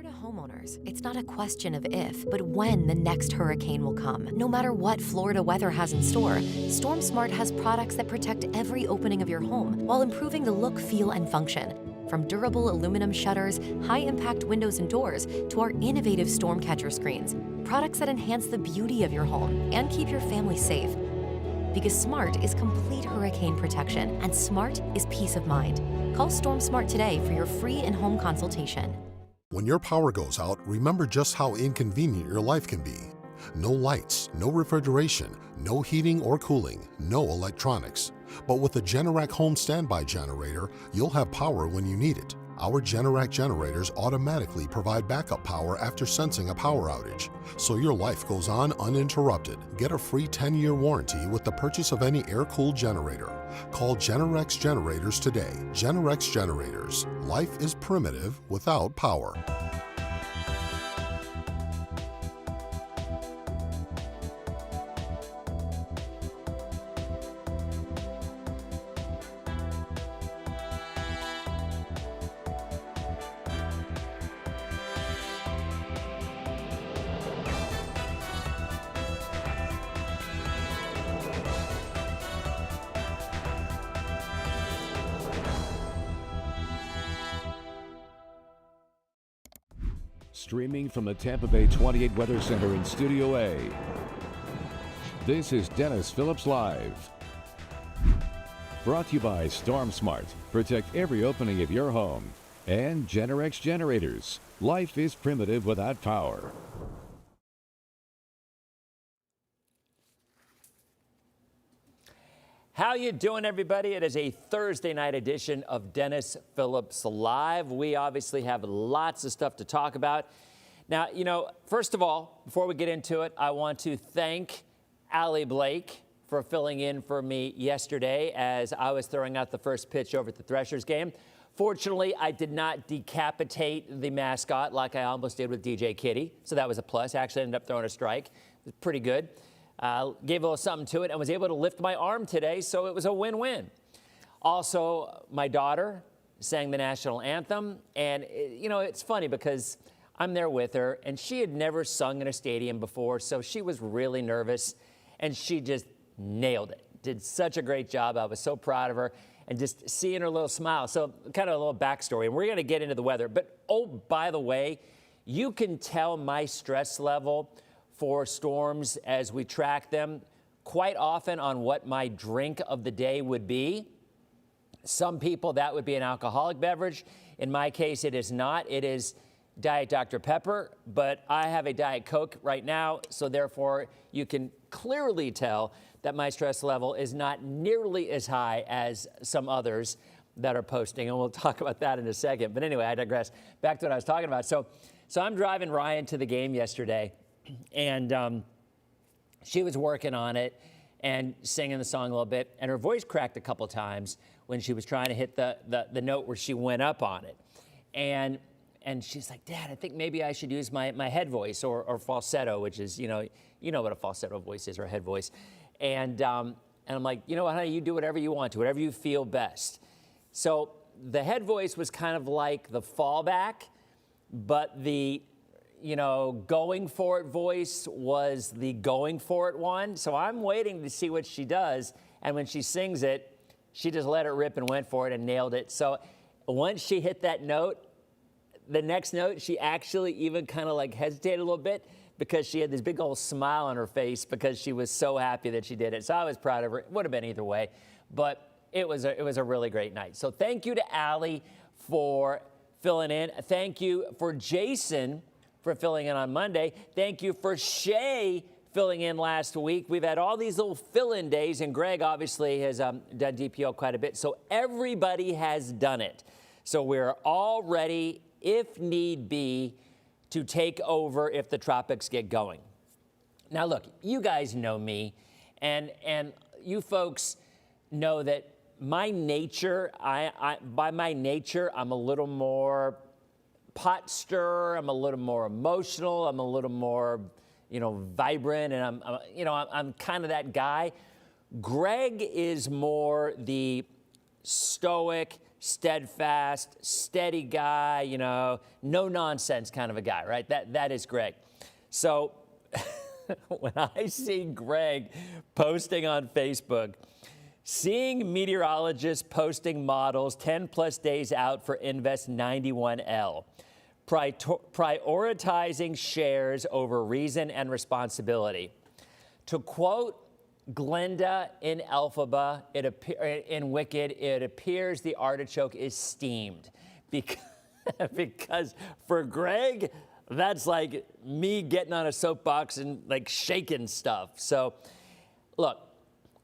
Florida homeowners, it's not a question of if, but when the next hurricane will come. No matter what Florida weather has in store, StormSmart has products that protect every opening of your home while improving the look, feel, and function. From durable aluminum shutters, high-impact windows and doors, to our innovative storm catcher screens, products that enhance the beauty of your home and keep your family safe. Because smart is complete hurricane protection, and smart is peace of mind. Call StormSmart today for your free in-home consultation. When your power goes out, remember just how inconvenient your life can be. No lights, no refrigeration, no heating or cooling, no electronics. But with the Generac Home Standby Generator, you'll have power when you need it. Our Generac generators automatically provide backup power after sensing a power outage, so your life goes on uninterrupted. Get a free 10-year warranty with the purchase of any air-cooled generator. Call Generac Generators today. Generac Generators. Life is primitive without power. Streaming from the Tampa Bay 28 Weather Center in Studio A, this is Dennis Phillips Live. Brought to you by StormSmart. Protect every opening of your home. And Generac Generators. Life is primitive without power. How you doing, everybody? It is a Thursday night edition of Dennis Phillips Live. We obviously have lots of stuff to talk about. Now, first of all, before we get into it, I want to thank Allie Blake for filling in for me yesterday as I was throwing out the first pitch over at the Threshers game. Fortunately, I did not decapitate the mascot like I almost did with DJ Kitty, so that was a plus. I actually ended up throwing a strike. It was pretty good. Gave a little something to it and was able to lift my arm today, so it was a win-win. Also, my daughter sang the national anthem, and it's funny because I'm there with her, and she had never sung in a stadium before, so she was really nervous, and she just nailed it. Did such a great job. I was so proud of her, and just seeing her little smile. So kind of a little backstory, and we're going to get into the weather. But, oh, by the way, you can tell my stress level for storms as we track them quite often on what my drink of the day would be. Some people, that would be an alcoholic beverage. In my case, it is not. It is Diet Dr. Pepper, but I have a Diet Coke right now, so therefore you can clearly tell that my stress level is not nearly as high as some others that are posting, and we'll talk about that in a second. But anyway, I digress. Back to what I was talking about. So I'm driving Ryan to the game yesterday, and she was working on it and singing the song a little bit, and her voice cracked a couple times when she was trying to hit the note where she went up on it. And she's like, Dad, I think maybe I should use my head voice or falsetto, which is, you know what a falsetto voice is, or a head voice. And I'm like, you know what, honey, you do whatever you want to, whatever you feel best. So the head voice was kind of like the fallback, but the going for it voice was the going for it one. So I'm waiting to see what she does. And when she sings it, she just let it rip and went for it and nailed it. So once she hit that note, the next note, she actually even kind of like hesitated a little bit because she had this big old smile on her face because she was so happy that she did it. So I was proud of her. It would have been either way, but it was a really great night. So thank you to Allie for filling in. Thank you for Jason for filling in on Monday. Thank you for Shay filling in last week. We've had all these little fill-in days, and Greg obviously has done DPO quite a bit. So everybody has done it. So we're all ready, if need be, to take over if the tropics get going. Now look, you guys know me, and you folks know that my nature, by my nature, I'm a little more pot stirrer, I'm a little more emotional, I'm a little more, vibrant, and I'm kind of that guy. Greg is more the stoic, steadfast, steady guy, you know, no nonsense kind of a guy, right? That is Greg. So when I see Greg posting on Facebook, seeing meteorologists posting models 10 plus days out for Invest 91L, prioritizing shares over reason and responsibility. To quote Glenda in Elphaba, in Wicked, it appears the artichoke is steamed. Because for Greg, that's like me getting on a soapbox and like shaking stuff. So look,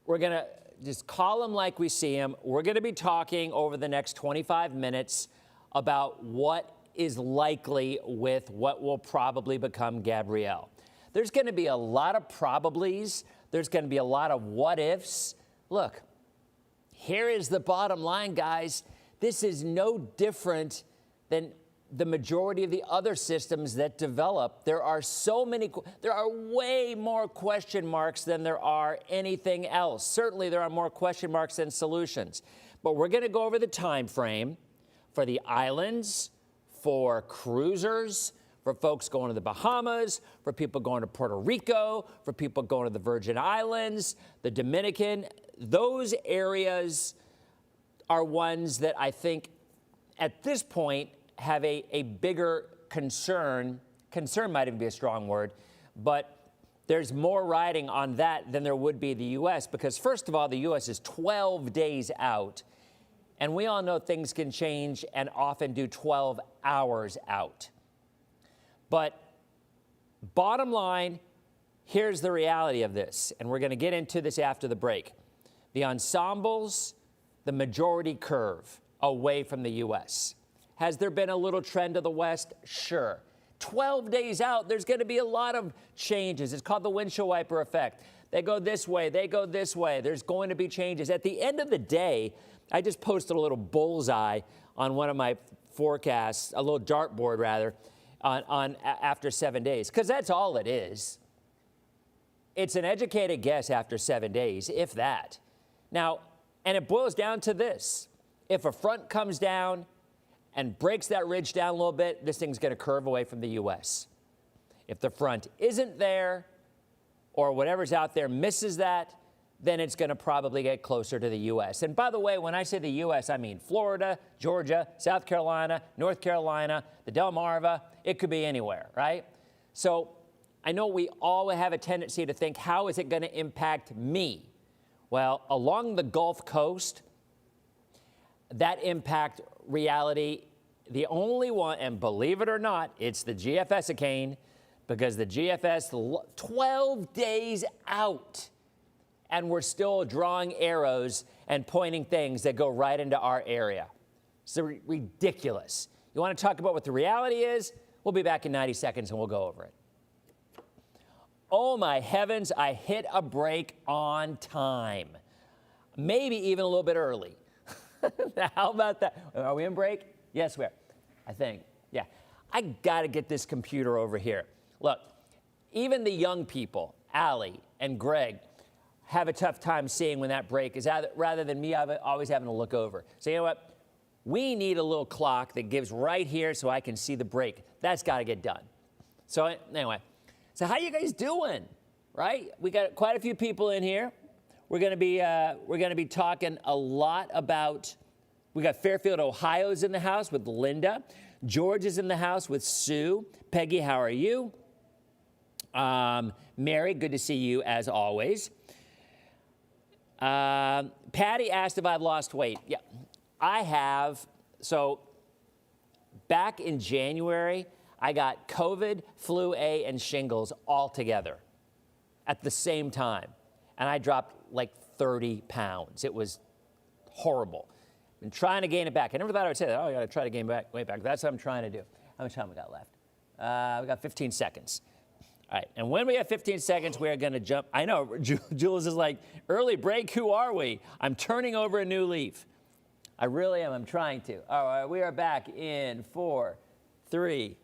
we're going to just call him like we see him. We're going to be talking over the next 25 minutes about what is likely with what will probably become Gabrielle. There's going to be a lot of probablys. There's going to be a lot of what ifs. Look, here is the bottom line, guys. This is no different than the majority of the other systems that develop. There are way more question marks than there are anything else. Certainly there are more question marks than solutions. But we're going to go over the time frame for the islands, for cruisers, for folks going to the Bahamas, for people going to Puerto Rico, for people going to the Virgin Islands, the Dominican. Those areas are ones that I think at this point have a bigger concern. Concern might even be a strong word, but there's more riding on that than there would be the U.S. because, first of all, the U.S. is 12 days out, and we all know things can change and often do 12 hours out. But bottom line, here's the reality of this, and we're going to get into this after the break. The ensembles, the majority curve away from the U.S. Has there been a little trend to the west? Sure. 12 days out, there's going to be a lot of changes. It's called the windshield wiper effect. They go this way, they go this way. There's going to be changes. At the end of the day, I just posted a little bullseye on one of my forecasts, a little dartboard rather, on after 7 days, because that's all it is. It's an educated guess after 7 days, if that. Now, and it boils down to this. If a front comes down and breaks that ridge down a little bit, this thing's going to curve away from the U.S. If the front isn't there or whatever's out there misses that, then it's going to probably get closer to the U.S. And by the way, when I say the U.S., I mean Florida, Georgia, South Carolina, North Carolina, the Delmarva. It could be anywhere, right? So I know we all have a tendency to think, how is it going to impact me? Well, along the Gulf Coast, that impact reality, the only one, and believe it or not, it's the GFS-icane, because the GFS, 12 days out, and we're still drawing arrows and pointing things that go right into our area. It's ridiculous. You want to talk about what the reality is? We'll be back in 90 seconds and we'll go over it. Oh my heavens, I hit a break on time. Maybe even a little bit early. How about that? Are we in break? Yes, we are. I think. Yeah. I got to get this computer over here. Look, even the young people, Allie and Greg, have a tough time seeing when that break is out, rather than me always having to look over. So you know what? We need a little clock that gives right here so I can see the break. That's got to get done. So anyway, so how you guys doing? Right? We got quite a few people in here. We're going to be talking a lot about. We got Fairfield, Ohio's in the house with Linda. George is in the house with Sue. Peggy, how are you? Mary, good to see you as always. Patty asked if I've lost weight. Yeah, I have. So back in January, I got COVID, flu A, and shingles all together at the same time. And I dropped like 30 pounds. It was horrible. Been trying to gain it back. I never thought I would say that. Oh, I got to try to gain weight back. That's what I'm trying to do. How much time we got left? We got 15 seconds. All right, and when we have 15 seconds, we are going to jump. I know, Jules is like, early break, who are we? I'm turning over a new leaf. I really am. I'm trying to. All right, we are back in 4, 3.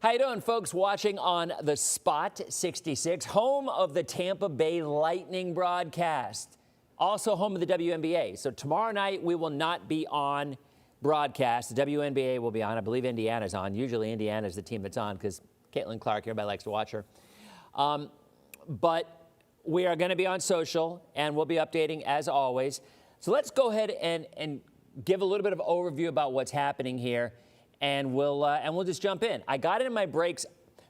How you doing, folks, watching on the Spot 66, home of the Tampa Bay Lightning broadcast. also home of the WNBA. So tomorrow night we will not be on broadcast. The WNBA will be on. I believe Indiana's on. Usually Indiana's the team that's on because Caitlin Clark, everybody likes to watch her. But we are going to be on social, and we'll be updating as always. So let's go ahead and give a little bit of overview about what's happening here, and we'll just jump in. I got it in my breaks.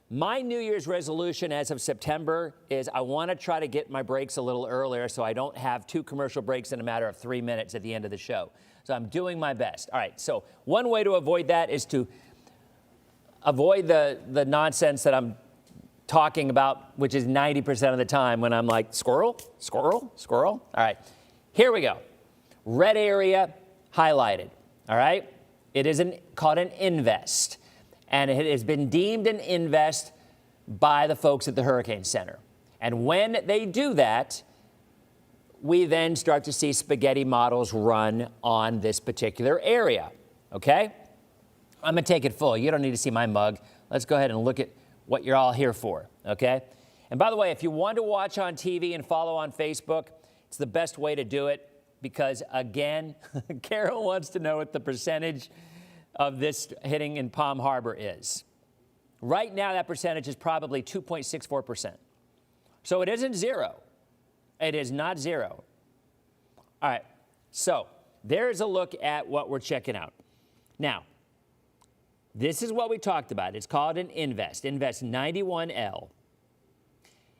My New Year's resolution as of September is I want to try to get my breaks a little earlier so I don't have 2 commercial breaks in a matter of 3 minutes at the end of the show. So I'm doing my best. All right, so one way to avoid that is to avoid the nonsense that I'm talking about, which is 90% of the time when I'm like, squirrel, squirrel, squirrel. All right, here we go. Red area highlighted, all right? It is called an invest, and it has been deemed an invest by the folks at the Hurricane Center. And when they do that, we then start to see spaghetti models run on this particular area, okay? I'm going to take it full. You don't need to see my mug. Let's go ahead and look at what you're all here for, okay? And by the way, if you want to watch on TV and follow on Facebook, it's the best way to do it because, again, Carol wants to know what the percentage of this hitting in Palm Harbor is. Right now, that percentage is probably 2.64%. So it isn't zero. It is not zero. All right, so there's a look at what we're checking out. Now, this is what we talked about. It's called an invest 91L.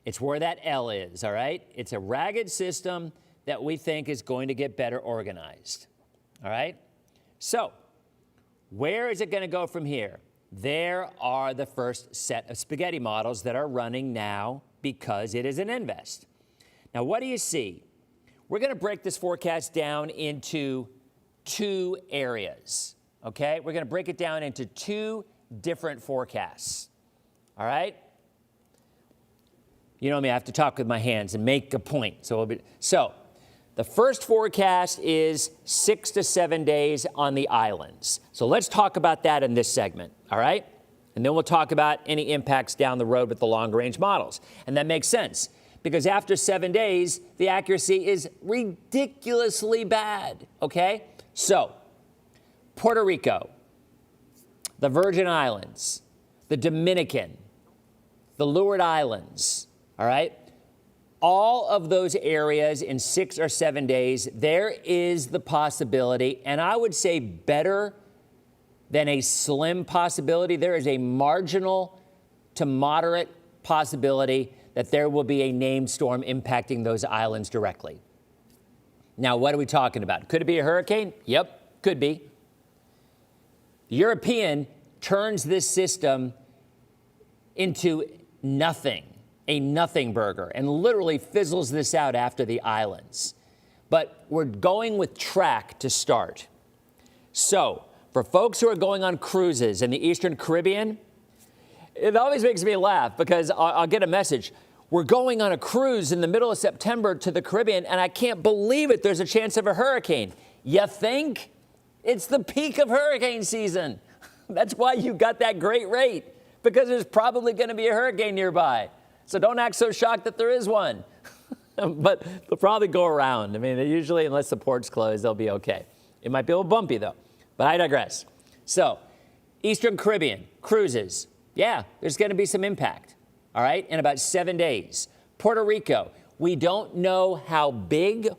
It's where that L is, all right? It's a ragged system that we think is going to get better organized, all right? So where is it going to go from here? There are the first set of spaghetti models that are running now because it is an invest. Now, what do you see? We're going to break this forecast down into 2 areas, okay? We're going to break it down into 2 different forecasts, all right? You know me, I have to talk with my hands and make a point. So the first forecast is 6 to 7 days on the islands. So let's talk about that in this segment, all right? And then we'll talk about any impacts down the road with the longer range models. And that makes sense because after 7 days, the accuracy is ridiculously bad, okay? So Puerto Rico, the Virgin Islands, the Dominican, the Leeward Islands, all right? All of those areas in 6 or 7 days, there is the possibility, and I would say better than a slim possibility, there is a marginal to moderate possibility that there will be a named storm impacting those islands directly. Now, what are we talking about? Could it be a hurricane? Yep, could be. The European turns this system into nothing, a nothing burger, and literally fizzles this out after the islands. But we're going with track to start. So for folks who are going on cruises in the Eastern Caribbean, it always makes me laugh because I'll get a message. We're going on a cruise in the middle of September to the Caribbean, and I can't believe it. There's a chance of a hurricane. You think? It's the peak of hurricane season. That's why you got that great rate, because there's probably going to be a hurricane nearby. So don't act so shocked that there is one. But they'll probably go around. I mean, they usually, unless the port's closed, they'll be okay. It might be a little bumpy, though. But I digress. So Eastern Caribbean, cruises. Yeah, there's going to be some impact, all right, in about 7 days. Puerto Rico, we don't know how big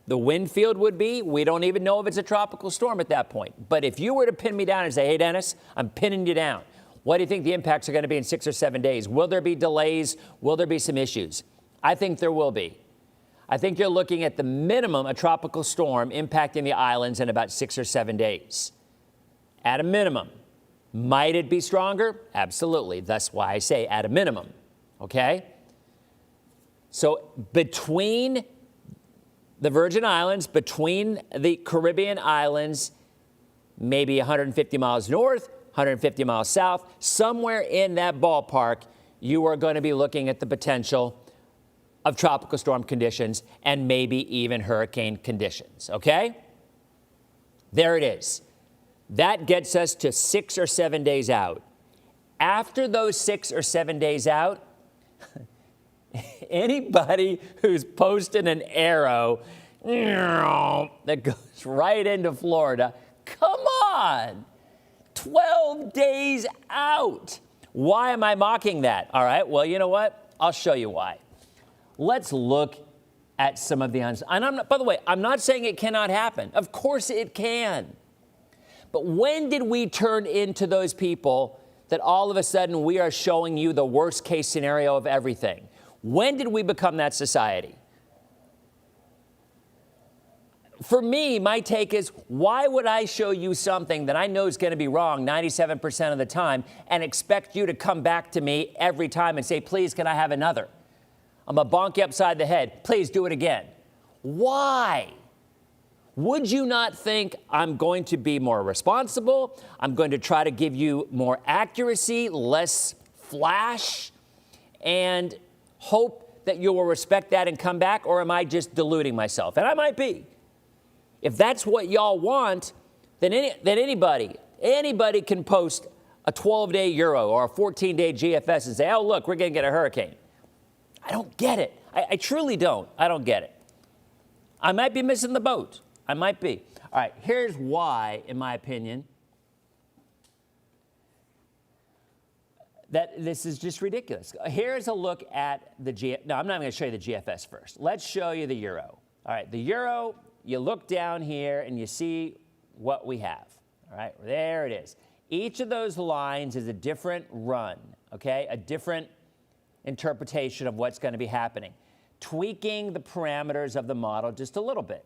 the wind field would be. We don't even know if it's a tropical storm at that point. But if you were to pin me down and say, hey, Dennis, I'm pinning you down. What do you think the impacts are going to be in 6 or 7 days? Will there be delays? Will there be some issues? I think there will be. I think you're looking at the minimum a tropical storm impacting the islands in about 6 or 7 days. At a minimum. Might it be stronger? Absolutely. That's why I say at a minimum, okay? So between the Virgin Islands, between the Caribbean islands, maybe 150 miles north, 150 miles south, somewhere in that ballpark, you are going to be looking at the potential of tropical storm conditions and maybe even hurricane conditions, okay? There it is. That gets us to 6 or 7 days out. After those 6 or 7 days out, anybody who's posting an arrow that goes right into Florida, come on, 12 days out. Why am I mocking that? All right, well, you know what? I'll show you why. Let's look at some of the and by the way, I'm not saying it cannot happen. Of course it can. But when did we turn into those people that all of a sudden we are showing you the worst case scenario of everything? When did we become that society? For me, my take is, why would I show you something that I know is going to be wrong 97% of the time and expect you to come back to me every time and say, please, can I have another? I'm going to bonk you upside the head. Please do it again. Why? Would you not think I'm going to be more responsible? I'm going to try to give you more accuracy, less flash, and hope that you will respect that and come back? Or am I just deluding myself? And I might be. If that's what y'all want, then anybody can post a 12-day Euro or a 14-day GFS and say, oh, look, we're going to get a hurricane. I don't get it. I truly don't. I don't get it. I might be missing the boat. I might be. All right, here's why, in my opinion, that this is just ridiculous. Here's a look at the No, I'm not going to show you the GFS first. Let's show you the Euro. All right, the Euro, you look down here and you see what we have. All right, there it is. Each of those lines is a different run, okay? A different interpretation of what's going to be happening, tweaking the parameters of the model just a little bit.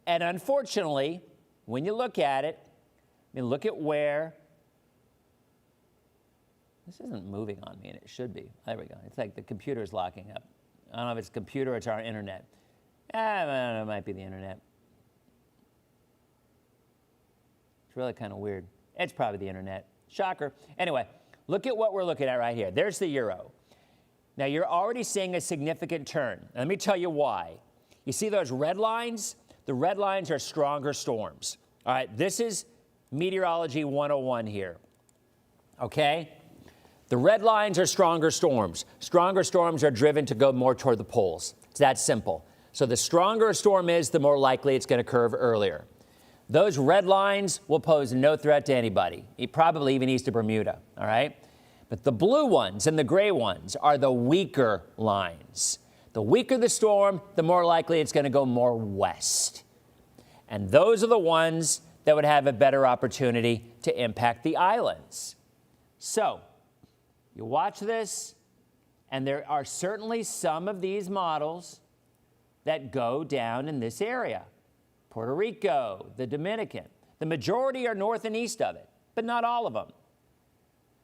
And unfortunately, when you look at it, I mean, look at where, this isn't moving on me, and it should be. There we go. It's like the computer's locking up. I don't know if it's computer or it's our internet. I don't know, it might be the internet. It's really kind of weird. It's probably the internet. Shocker. Anyway, look at what we're looking at right here. There's the Euro. Now, you're already seeing a significant turn. Let me tell you why. You see those red lines? The red lines are stronger storms. All right, this is Meteorology 101 here, okay? The red lines are stronger storms. Stronger storms are driven to go more toward the poles. It's that simple. So the stronger a storm is, the more likely it's going to curve earlier. Those red lines will pose no threat to anybody, probably even east of Bermuda, all right? But the blue ones and the gray ones are the weaker lines. The weaker the storm, the more likely it's going to go more west. And those are the ones that would have a better opportunity to impact the islands. So, you watch this, and there are certainly some of these models that go down in this area. Puerto Rico, the Dominican. The majority are north and east of it, but not all of them.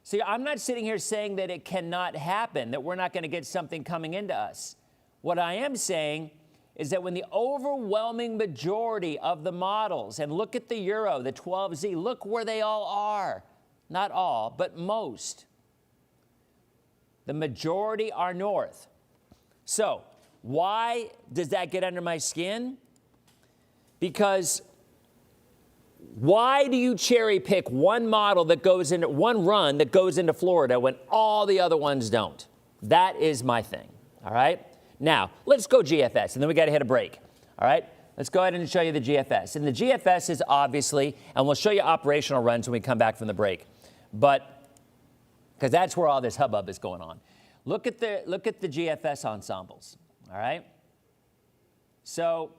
See, I'm not sitting here saying that it cannot happen, that we're not going to get something coming into us. What I am saying is that when the overwhelming majority of the models, and look at the Euro, the 12Z, look where they all are. Not all, but most. The majority are north. So, why does that get under my skin? Because why do you cherry pick one model that goes into, one run that goes into Florida when all the other ones don't? That is my thing, all right? Now, let's go GFS, and then we got to hit a break, all right? Let's go ahead and show you the GFS. And the GFS is obviously, and we'll show you operational runs when we come back from the break, but, because that's where all this hubbub is going on. Look at the GFS ensembles, all right? So,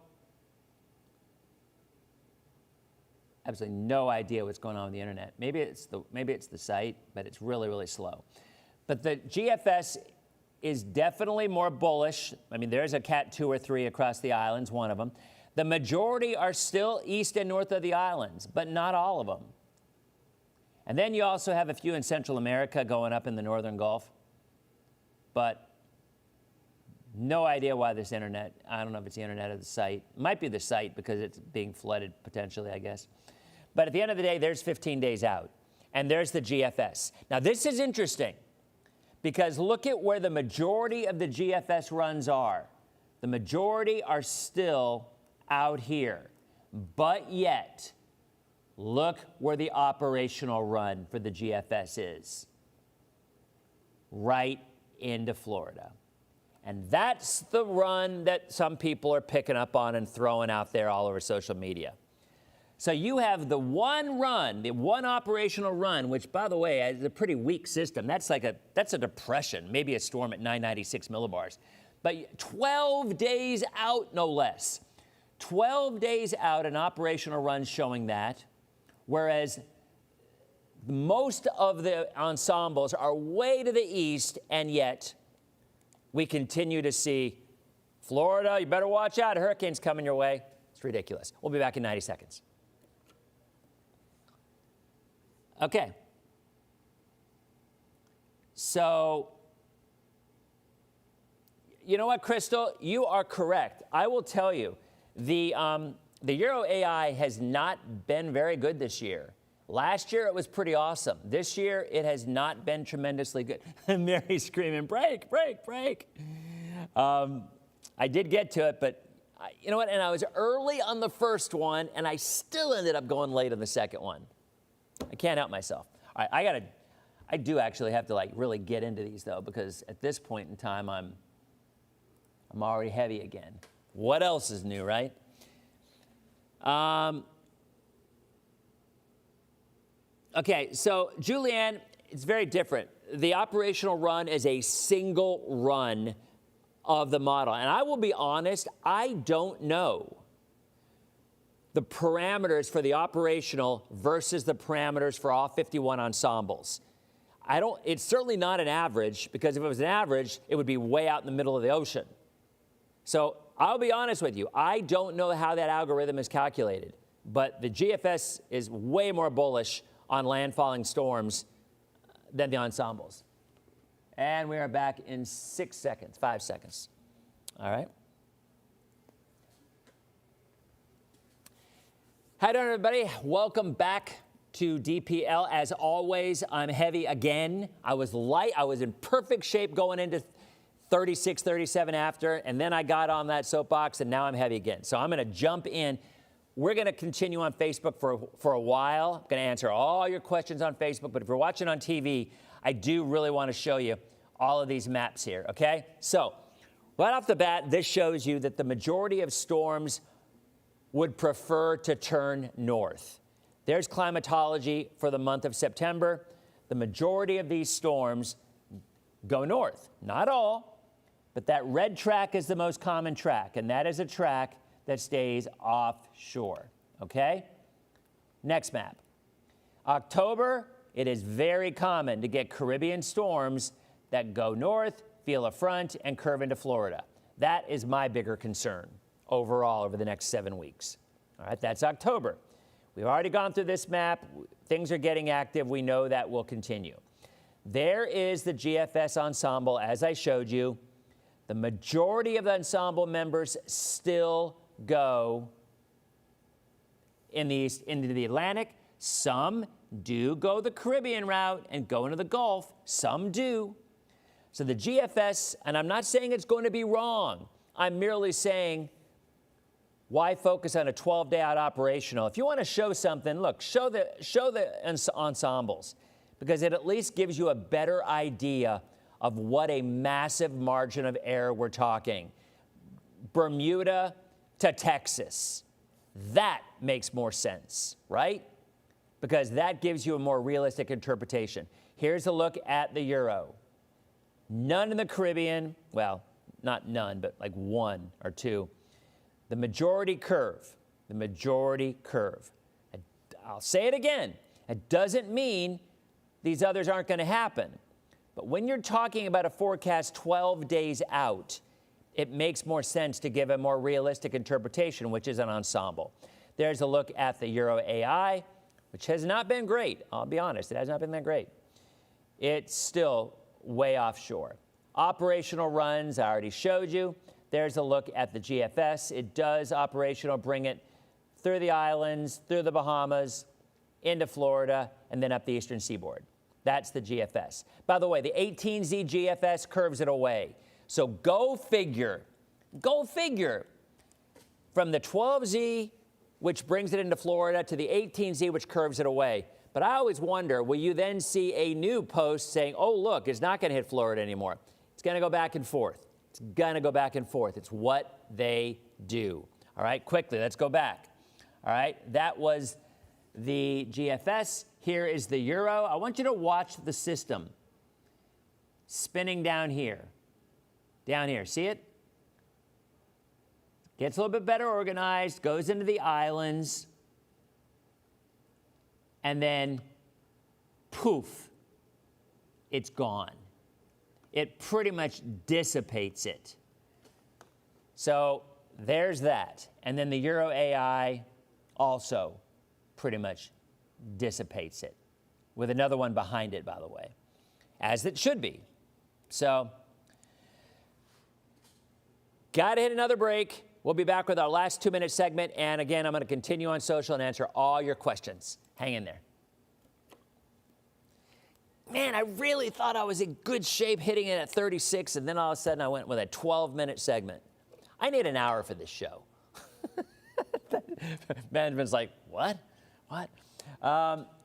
absolutely no idea what's going on with the internet. Maybe it's the site, but it's really, really slow. But the GFS is definitely more bullish. I mean, there's a Cat 2 or 3 across the islands, one of them. The majority are still east and north of the islands, but not all of them. And then you also have a few in Central America going up in the northern Gulf. But no idea why this internet, I don't know if it's the internet or the site. It might be the site because it's being flooded potentially, I guess. But at the end of the day, there's 15 days out. And there's the GFS. Now, this is interesting because look at where the majority of the GFS runs are. The majority are still out here. But yet, look where the operational run for the GFS is. Right into Florida. And that's the run that some people are picking up on and throwing out there all over social media. So you have the one run, the one operational run, which, by the way, is a pretty weak system. That's a depression, maybe a storm at 996 millibars. But 12 days out, no less. 12 days out, an operational run showing that, whereas most of the ensembles are way to the east, and yet we continue to see Florida, you better watch out, a hurricane's coming your way. It's ridiculous. We'll be back in 90 seconds. Okay. So, you know what, Crystal? You are correct. I will tell you, the Euro AI has not been very good this year. Last year, it was pretty awesome. This year, it has not been tremendously good. Mary's screaming, break, break, break. I did get to it, but you know what? And I was early on the first one, and I still ended up going late on the second one. I can't help myself. All right, I do actually have to like really get into these though, because at this point in time, I'm already heavy again. What else is new, right? Okay, so Julianne, it's very different. The operational run is a single run of the model. And I will be honest, I don't know the parameters for the operational versus the parameters for all 51 ensembles. It's certainly not an average, because if it was an average, it would be way out in the middle of the ocean. So I'll be honest with you, I don't know how that algorithm is calculated, but the GFS is way more bullish on landfalling storms than the ensembles. And we are back in 6 seconds, 5 seconds. All right. Hi there, everybody. Welcome back to DPL. As always, I'm heavy again. I was light. I was in perfect shape going into 36, 37 after, and then I got on that soapbox, and now I'm heavy again. So I'm going to jump in. We're going to continue on Facebook for a while. I'm going to answer all your questions on Facebook, but if you're watching on TV, I do really want to show you all of these maps here, okay? So right off the bat, this shows you that the majority of storms would prefer to turn north. There's climatology for the month of September. The majority of these storms go north. Not all, but that red track is the most common track, and that is a track that stays offshore, okay? Next map. October, it is very common to get Caribbean storms that go north, feel a front, and curve into Florida. That is my bigger concern overall over the next 7 weeks. All right, that's October. We've already gone through this map. Things are getting active. We know that will continue. There is the GFS ensemble, as I showed you. The majority of the ensemble members still go in the east, into the Atlantic. Some do go the Caribbean route and go into the Gulf. Some do. So the GFS, and I'm not saying it's going to be wrong. I'm merely saying, why focus on a 12-day out operational? If you want to show something, look, show the ensembles, because it at least gives you a better idea of what a massive margin of error we're talking. Bermuda to Texas. That makes more sense, right? Because that gives you a more realistic interpretation. Here's a look at the Euro. None in the Caribbean, well, not none, but like 1 or 2. The majority curve, the majority curve. I'll say it again. It doesn't mean these others aren't going to happen. But when you're talking about a forecast 12 days out, it makes more sense to give a more realistic interpretation, which is an ensemble. There's a look at the Euro AI, which has not been great. I'll be honest, it has not been that great. It's still way offshore. Operational runs, I already showed you. There's a look at the GFS. It does operational, bring it through the islands, through the Bahamas, into Florida, and then up the eastern seaboard. That's the GFS. By the way, the 18Z GFS curves it away. So go figure, from the 12Z, which brings it into Florida, to the 18Z, which curves it away. But I always wonder, will you then see a new post saying, oh, look, it's not going to hit Florida anymore? It's going to go back and forth. It's going to go back and forth. It's what they do. All right, quickly, let's go back. All right, that was the GFS. Here is the euro. I want you to watch the system spinning down here. Down here, see it? Gets a little bit better organized, goes into the islands, and then poof, it's gone. It pretty much dissipates it. So there's that. And then the Euro AI also pretty much dissipates it, with another one behind it, by the way, as it should be. So, got to hit another break. We'll be back with our last 2-minute segment. And again, I'm going to continue on social and answer all your questions. Hang in there. Man, I really thought I was in good shape hitting it at 36, and then all of a sudden I went with a 12-minute segment. I need an hour for this show. Benjamin's like, what?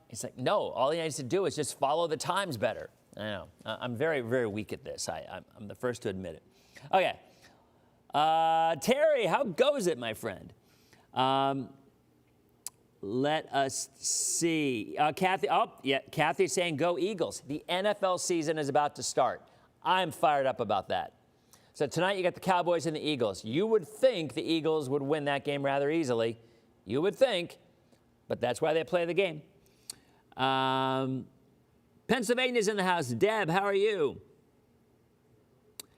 He's like, no, all he needs to do is just follow the times better. I know. I'm very, very weak at this. I'm the first to admit it. Okay. Terry, how goes it, my friend? Let us see. Kathy, Kathy's saying go Eagles. The NFL season is about to start. I'm fired up about that. So tonight you got the Cowboys and the Eagles. You would think the Eagles would win that game rather easily. You would think, but that's why they play the game. Pennsylvania's in the house. Deb, how are you?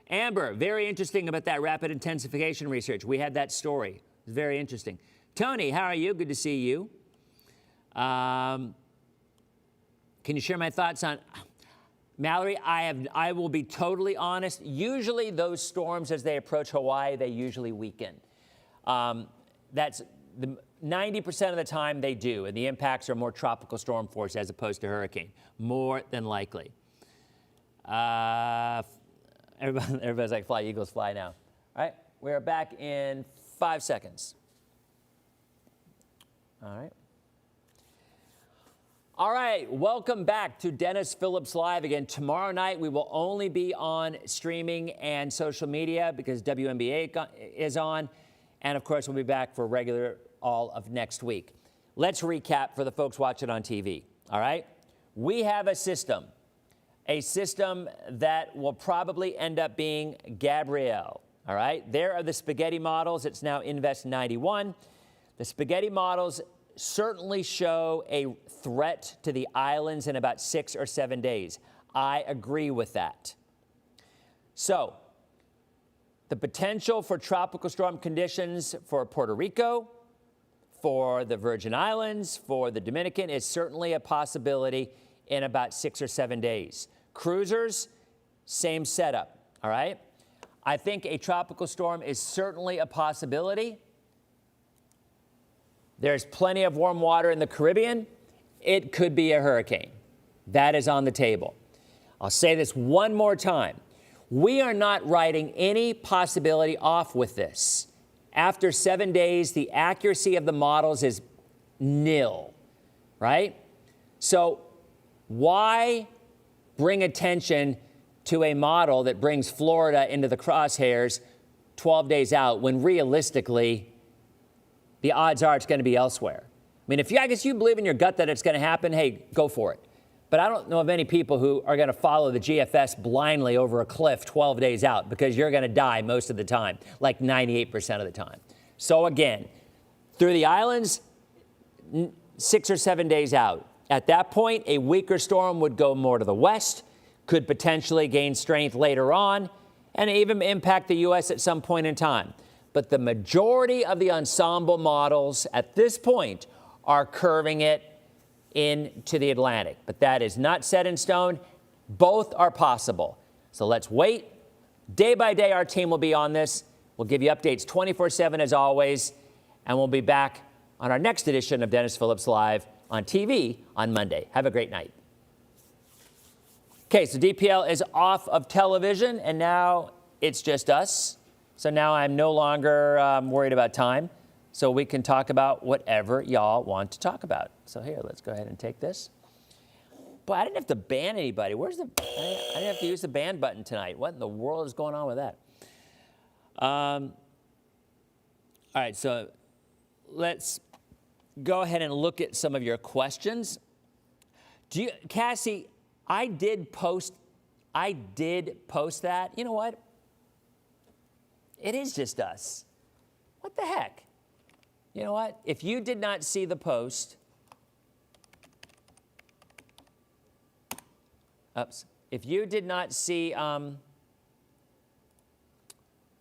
Amber, very interesting about that rapid intensification research. We had that story. It's very interesting. Tony, how are you? Good to see you. Can you share my thoughts on Mallory? I will be totally honest. Usually those storms, as they approach Hawaii, they usually weaken. That's the 90% of the time they do, and the impacts are more tropical storm force as opposed to hurricane, more than likely. Everybody's like, fly, Eagles, fly now. All right, we're back in 5 seconds. All right, welcome back to Dennis Phillips Live. Again, tomorrow night we will only be on streaming and social media because WNBA is on. And of course, we'll be back for regular all of next week. Let's recap for the folks watching on TV, all right? We have a system that will probably end up being Gabrielle, all right? There are the spaghetti models. It's now Invest 91. The spaghetti models certainly show a threat to the islands in about 6 or 7 days. I agree with that. So, the potential for tropical storm conditions for Puerto Rico, for the Virgin Islands, for the Dominican is certainly a possibility in about 6 or 7 days. Cruisers, same setup, all right? I think a tropical storm is certainly a possibility. There's plenty of warm water in the Caribbean. It could be a hurricane. That is on the table. I'll say this one more time. We are not writing any possibility off with this. After 7 days, the accuracy of the models is nil, right? So why bring attention to a model that brings Florida into the crosshairs 12 days out when realistically the odds are it's going to be elsewhere? I mean, I guess you believe in your gut that it's going to happen, hey, go for it. But I don't know of any people who are going to follow the GFS blindly over a cliff 12 days out because you're going to die most of the time, like 98% of the time. So again, through the islands, 6 or 7 days out. At that point, a weaker storm would go more to the west, could potentially gain strength later on, and even impact the U.S. at some point in time. But the majority of the ensemble models at this point are curving it into the Atlantic. But that is not set in stone. Both are possible. So let's wait. Day by day, our team will be on this. We'll give you updates 24/7 as always. And we'll be back on our next edition of Dennis Phillips Live on TV on Monday. Have a great night. Okay, so DPL is off of television, and now it's just us. So now I'm no longer worried about time. So we can talk about whatever y'all want to talk about. So here, let's go ahead and take this. Boy, I didn't have to ban anybody. I didn't have to use the ban button tonight. What in the world is going on with that? All right, so let's go ahead and look at some of your questions. Cassie, I did post that. You know what? It is just us. What the heck? You know what? If you did not see the post, if you did not see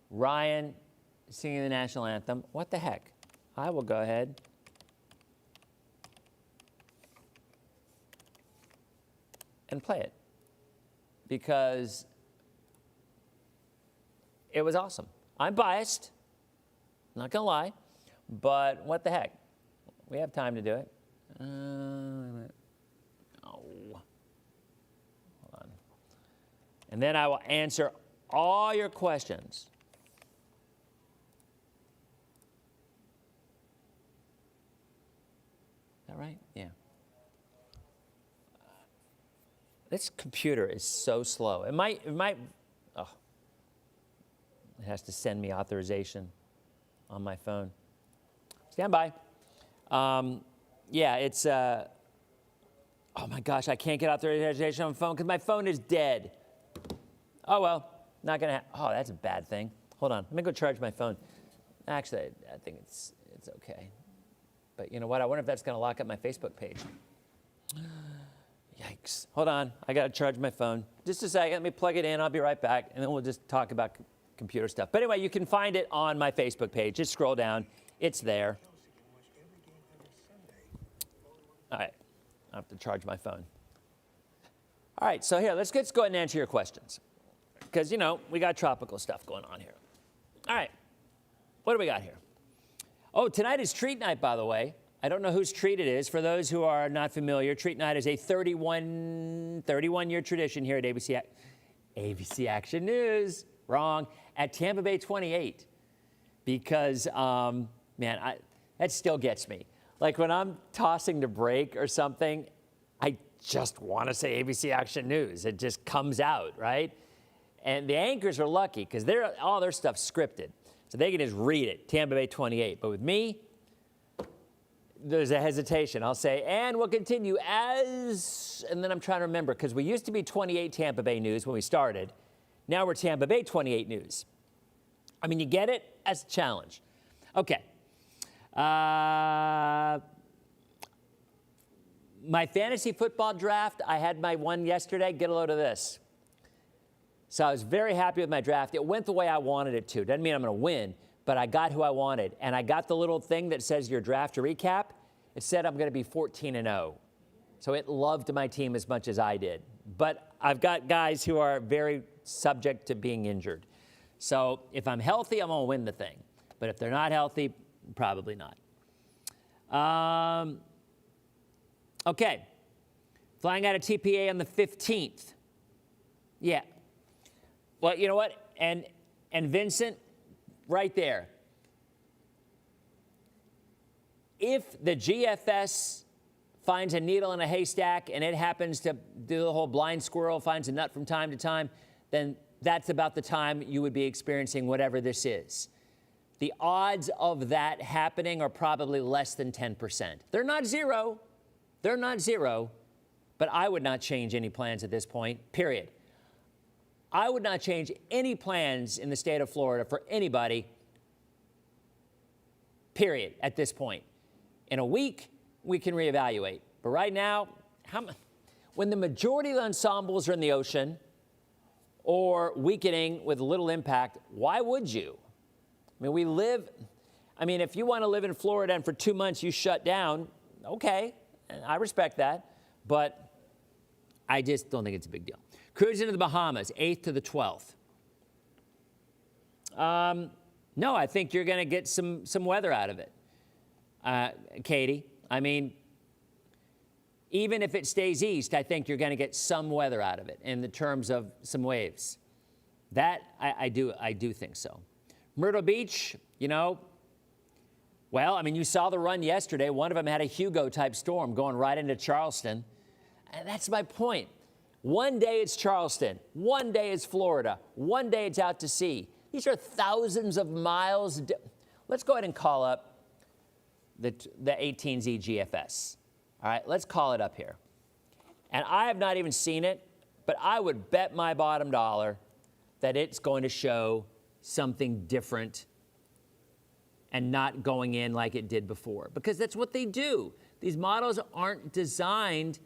Ryan singing the national anthem, what the heck? I will go ahead and play it because it was awesome. I'm biased, not gonna lie, but what the heck? We have time to do it. Hold on. And then I will answer all your questions. Is that right? Yeah. This computer is so slow. It has to send me authorization on my phone. Stand by. Yeah, it's, oh my gosh, I can't get authorization on my phone because my phone is dead. Oh, well, not gonna, oh, that's a bad thing. Hold on, let me go charge my phone. Actually, I think it's okay. But you know what, I wonder if that's gonna lock up my Facebook page. Yikes. Hold on, I gotta charge my phone. Just a second, let me plug it in, I'll be right back, and then we'll just talk about computer stuff. But anyway, you can find it on my Facebook page. Just scroll down, it's there. All right, I have to charge my phone. All right, so here, let's go ahead and answer your questions. Because, you know, we got tropical stuff going on here. All right, what do we got here? Oh, tonight is treat night, by the way. I don't know whose treat it is. For those who are not familiar, treat night is a 31-year tradition here at ABC Action News. Wrong. At Tampa Bay 28. Because, man, that still gets me. Like when I'm tossing to break or something, I just want to say ABC Action News. It just comes out, right? And the anchors are lucky because all their stuff's scripted. So they can just read it, Tampa Bay 28. But with me, there's a hesitation. I'll say, and we'll continue as, and then I'm trying to remember, because we used to be 28 Tampa Bay News when we started. Now we're Tampa Bay 28 News. I mean, you get it? That's a challenge. Okay. My fantasy football draft, I had my one yesterday. Get a load of this. So I was very happy with my draft. It went the way I wanted it to. Doesn't mean I'm going to win, but I got who I wanted. And I got the little thing that says your draft recap. It said I'm going to be 14-0. So it loved my team as much as I did. But I've got guys who are very subject to being injured. So if I'm healthy, I'm going to win the thing. But if they're not healthy, probably not. Okay. Flying out of TPA on the 15th. Yeah. Well, you know what? And Vincent, right there. If the GFS finds a needle in a haystack and it happens to do the whole blind squirrel, finds a nut from time to time, then that's about the time you would be experiencing whatever this is. The odds of that happening are probably less than 10%. They're not zero. They're not zero. But I would not change any plans at this point, period. I would not change any plans in the state of Florida for anybody, period, at this point. In a week, we can reevaluate. But right now, when the majority of the ensembles are in the ocean or weakening with little impact, why would you? I mean, if you want to live in Florida and for 2 months you shut down, okay, I respect that, but I just don't think it's a big deal. Cruise into the Bahamas, 8th to the 12th. No, I think you're going to get some weather out of it, Katie. I mean, even if it stays east, I think you're going to get some weather out of it in the terms of some waves. That, I do think so. Myrtle Beach, you know, well, I mean, you saw the run yesterday. One of them had a Hugo-type storm going right into Charleston. And that's my point. One day it's Charleston, one day it's Florida, one day it's out to sea. These are thousands of miles. Let's go ahead and call up the 18Z GFS. All right, let's call it up here. And I have not even seen it, but I would bet my bottom dollar that it's going to show something different and not going in like it did before, because that's what they do. These models aren't designed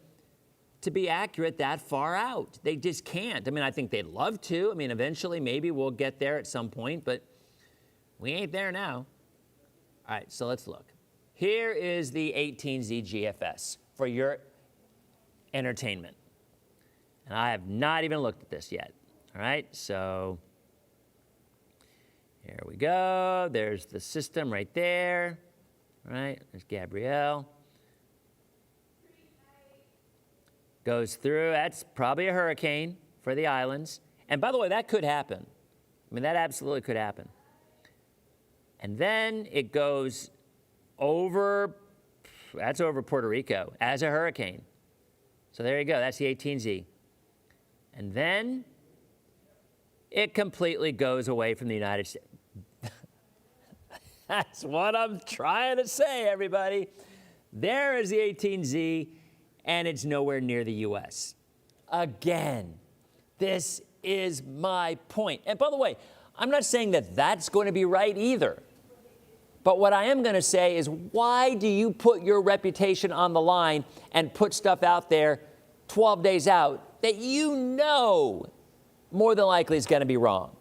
to be accurate that far out. They just can't. I mean, I think they'd love to. I mean, eventually, maybe we'll get there at some point, but we ain't there now. All right, so let's look. Here is the 18Z GFS for your entertainment. And I have not even looked at this yet. All right, so here we go. There's the system right there. All right, there's Gabrielle. Goes through, that's probably a hurricane for the islands. And by the way, that could happen. I mean, that absolutely could happen. And then it goes over, that's over Puerto Rico as a hurricane. So there you go, that's the 18Z. And then it completely goes away from the United States. That's what I'm trying to say, everybody. There is the 18Z. And it's nowhere near the U.S. Again, this is my point. And by the way, I'm not saying that that's going to be right either. But what I am going to say is, why do you put your reputation on the line and put stuff out there 12 days out that you know more than likely is going to be wrong?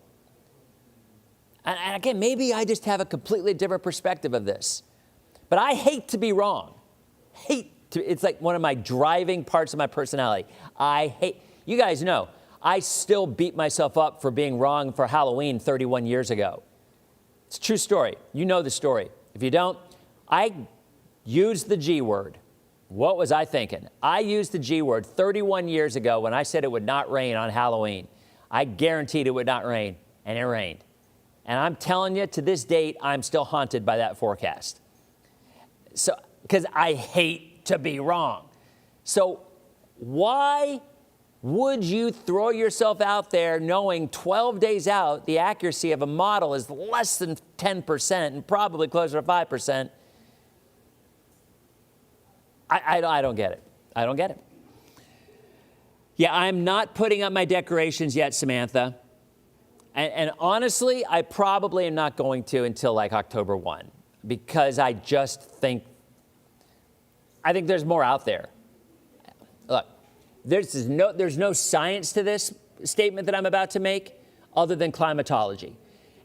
And again, maybe I just have a completely different perspective of this. But I hate to be wrong. It's like one of my driving parts of my personality. You guys know, I still beat myself up for being wrong for Halloween 31 years ago. It's a true story. You know the story. If you don't, I used the G word. What was I thinking? I used the G word 31 years ago when I said it would not rain on Halloween. I guaranteed it would not rain, and it rained. And I'm telling you, to this date, I'm still haunted by that forecast. So, because I hate to be wrong. So why would you throw yourself out there knowing 12 days out the accuracy of a model is less than 10% and probably closer to 5%? I don't get it. I don't get it. Yeah, I'm not putting up my decorations yet, Samantha. And honestly, I probably am not going to until like October 1, because I just think there's more out there. Look, there's no science to this statement that I'm about to make other than climatology.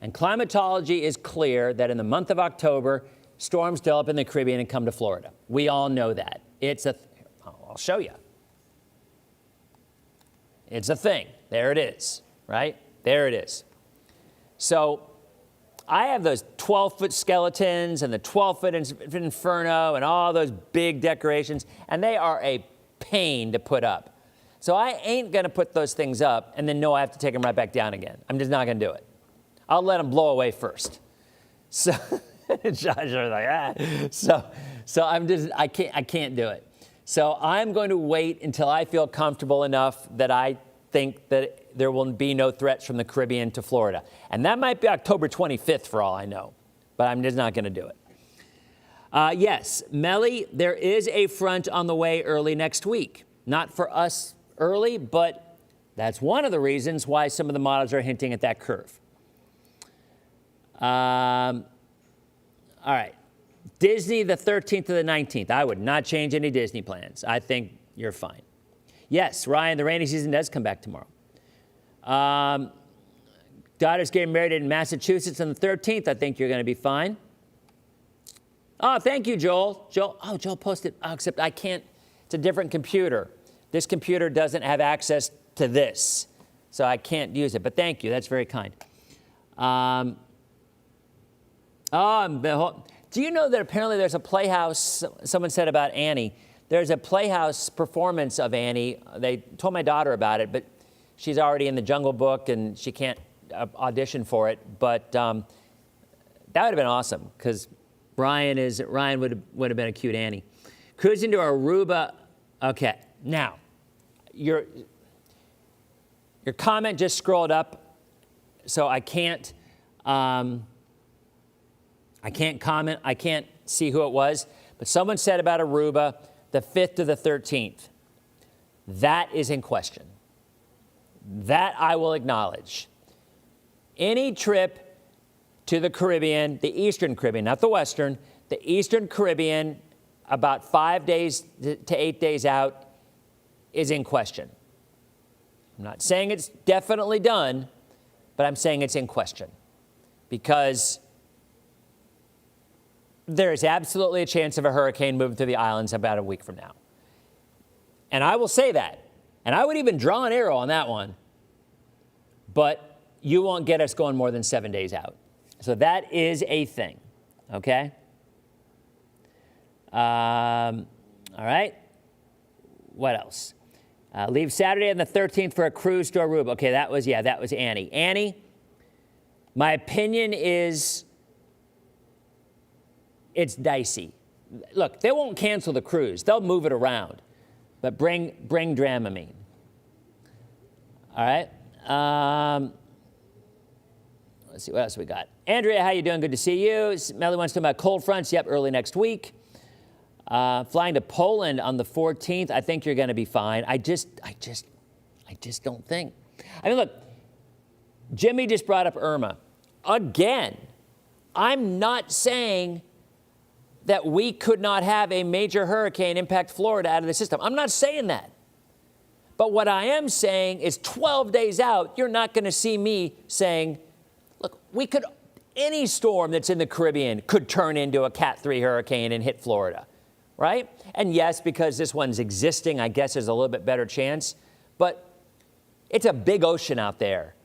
And climatology is clear that in the month of October, storms develop in the Caribbean and come to Florida. We all know that. I'll show you. It's a thing. There it is, right? There it is. So I have those 12-foot skeletons and the 12-foot inferno and all those big decorations, and they are a pain to put up. So I ain't going to put those things up and then know I have to take them right back down again. I'm just not going to do it. I'll let them blow away first. So Josh was like, So I can't do it. So I'm going to wait until I feel comfortable enough that I think that there will be no threats from the Caribbean to Florida. And that might be October 25th for all I know, but I'm just not going to do it. Yes, Melly, there is a front on the way early next week. Not for us early, but that's one of the reasons why some of the models are hinting at that curve. All right. Disney, the 13th to the 19th. I would not change any Disney plans. I think you're fine. Yes, Ryan, the rainy season does come back tomorrow. Daughter's getting married in Massachusetts on the 13th. I think you're going to be fine. Oh, thank you, Joel. Joel posted, except I can't, it's a different computer. This computer doesn't have access to this, so I can't use it. But thank you, that's very kind. Do you know that apparently there's a Playhouse, someone said about Annie, there's a Playhouse performance of Annie. They told my daughter about it, but she's already in the Jungle Book and she can't audition for it. But that would have been awesome, because Ryan would have been a cute Annie. Cruising to Aruba. Okay, now, your comment just scrolled up, so I can't comment. I can't see who it was, but someone said about Aruba, the 5th to the 13th. That is in question. That I will acknowledge. Any trip to the Caribbean, the Eastern Caribbean, not the Western, the Eastern Caribbean, about 5 days to 8 days out, is in question. I'm not saying it's definitely done, but I'm saying it's in question because there is absolutely a chance of a hurricane moving through the islands about a week from now. And I will say that. And I would even draw an arrow on that one. But you won't get us going more than 7 days out. So that is a thing. Okay? All right. What else? Leave Saturday on the 13th for a cruise to Aruba. Okay, that was Annie. Annie, my opinion is it's dicey. Look, they won't cancel the cruise. They'll move it around. But bring Dramamine. All right. Let's see, what else we got? Andrea, how you doing? Good to see you. Melly wants to know about cold fronts. Yep, early next week. Flying to Poland on the 14th. I think you're going to be fine. I just don't think. I mean, look, Jimmy just brought up Irma. Again, I'm not saying that we could not have a major hurricane impact Florida out of the system. I'm not saying that. But what I am saying is 12 days out, you're not going to see me saying, look, any storm that's in the Caribbean could turn into a Cat 3 hurricane and hit Florida, right? And yes, because this one's existing, I guess there's a little bit better chance. But it's a big ocean out there,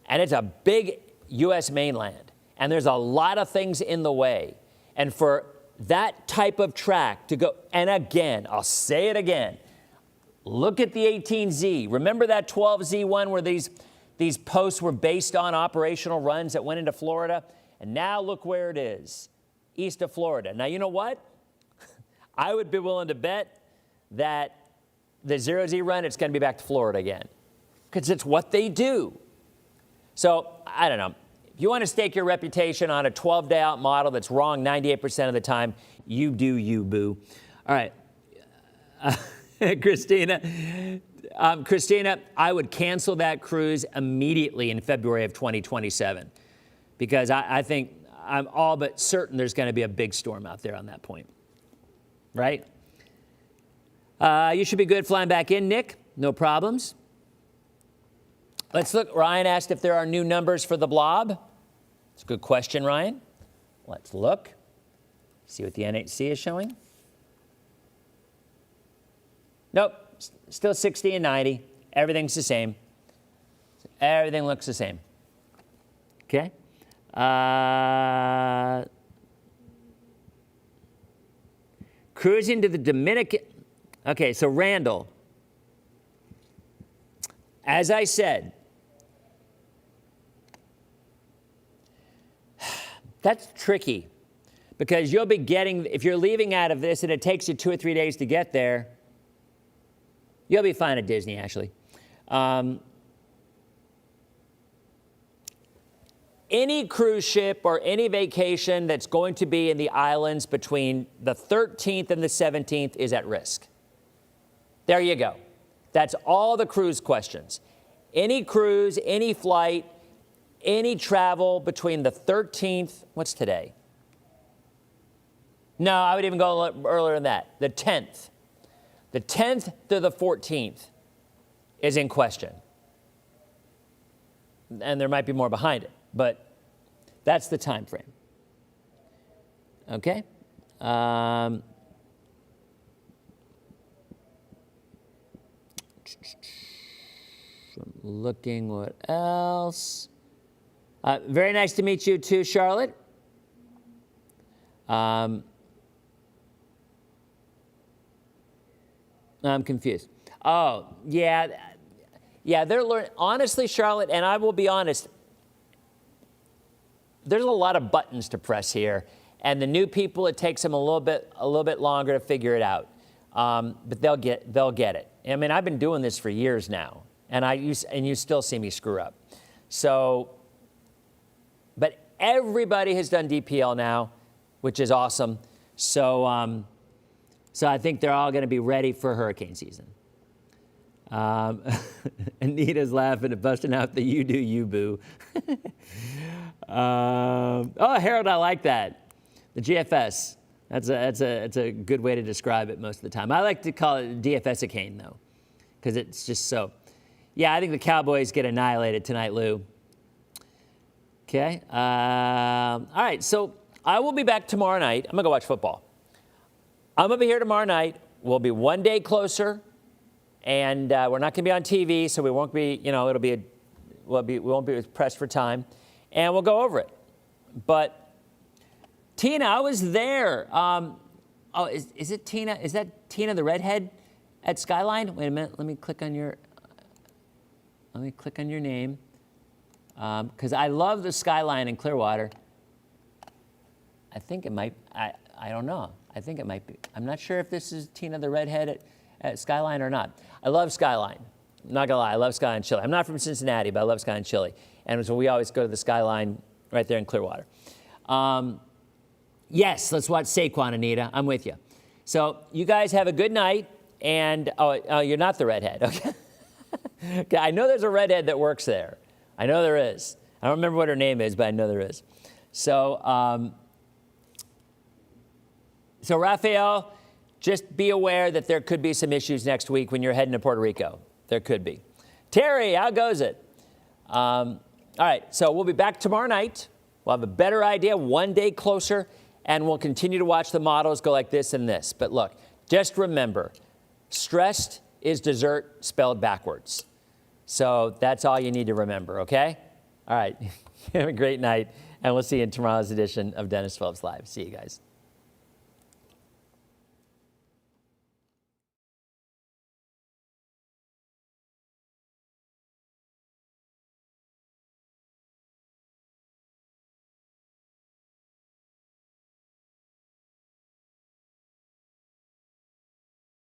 and it's a big U.S. mainland, and there's a lot of things in the way. And for that type of track to go, and again, I'll say it again, look at the 18Z. Remember that 12Z one where these posts were based on operational runs that went into Florida? And now look where it is, east of Florida. Now, you know what? I would be willing to bet that the 0Z run, it's going to be back to Florida again because it's what they do. So, I don't know. If you want to stake your reputation on a 12-day out model that's wrong 98% of the time, you do you, boo. All right. Christina, I would cancel that cruise immediately in February of 2027 because I think I'm all but certain there's going to be a big storm out there on that point, right? You should be good flying back in, Nick. No problems. Let's look. Ryan asked if there are new numbers for the blob. It's a good question, Ryan. Let's look. See what the NHC is showing. Nope, still 60 and 90. Everything's the same. Everything looks the same. Okay. Cruising to the Dominican. Okay, so Randall. As I said, that's tricky because you'll be getting, if you're leaving out of this and it takes you 2 or 3 days to get there, you'll be fine at Disney, actually. Any cruise ship or any vacation that's going to be in the islands between the 13th and the 17th is at risk. There you go. That's all the cruise questions. Any cruise, any flight, any travel between the 13th, what's today? No, I would even go earlier than that, the 10th. The 10th to the 14th is in question. And there might be more behind it, but that's the time frame. Okay? Looking what else. Very nice to meet you too, Charlotte. I'm confused. Oh, yeah. Yeah, they're learning. Honestly, Charlotte, and I will be honest, there's a lot of buttons to press here. And the new people, it takes them a little bit longer to figure it out. But they'll get it. I mean, I've been doing this for years now, and you still see me screw up. So, but everybody has done DPL now, which is awesome. So, so I think they're all going to be ready for hurricane season. Anita's laughing and busting out the "you do you, boo." Oh, Harold, I like that. The GFS. That's a good way to describe it most of the time. I like to call it DFS-icane, though, because it's just so. Yeah, I think the Cowboys get annihilated tonight, Lou. Okay. All right, so I will be back tomorrow night. I'm going to go watch football. I'm going to be here tomorrow night. We'll be one day closer, and we're not going to be on TV, so we won't be, you know, we won't be pressed for time, and we'll go over it. But Tina, I was there. Is it Tina? Is that Tina the redhead at Skyline? Wait a minute. Let me click on your name. Because I love the Skyline in Clearwater. I think it might. I don't know. I think it might be. I'm not sure if this is Tina the redhead at Skyline or not. I love Skyline. I'm not gonna lie. I love Skyline Chili. I'm not from Cincinnati, but I love Skyline Chili. And so we always go to the Skyline right there in Clearwater. Yes, let's watch Saquon, Anita. I'm with you. So you guys have a good night. And, oh, you're not the redhead. Okay. Okay, I know there's a redhead that works there. I know there is. I don't remember what her name is, but I know there is. So, so Raphael, just be aware that there could be some issues next week when you're heading to Puerto Rico. There could be. Terry, how goes it? All right, so we'll be back tomorrow night. We'll have a better idea, one day closer, and we'll continue to watch the models go like this and this. But look, just remember, stressed is dessert spelled backwards. So that's all you need to remember, okay? All right, have a great night, and we'll see you in tomorrow's edition of Dennis Phillips Live. See you guys.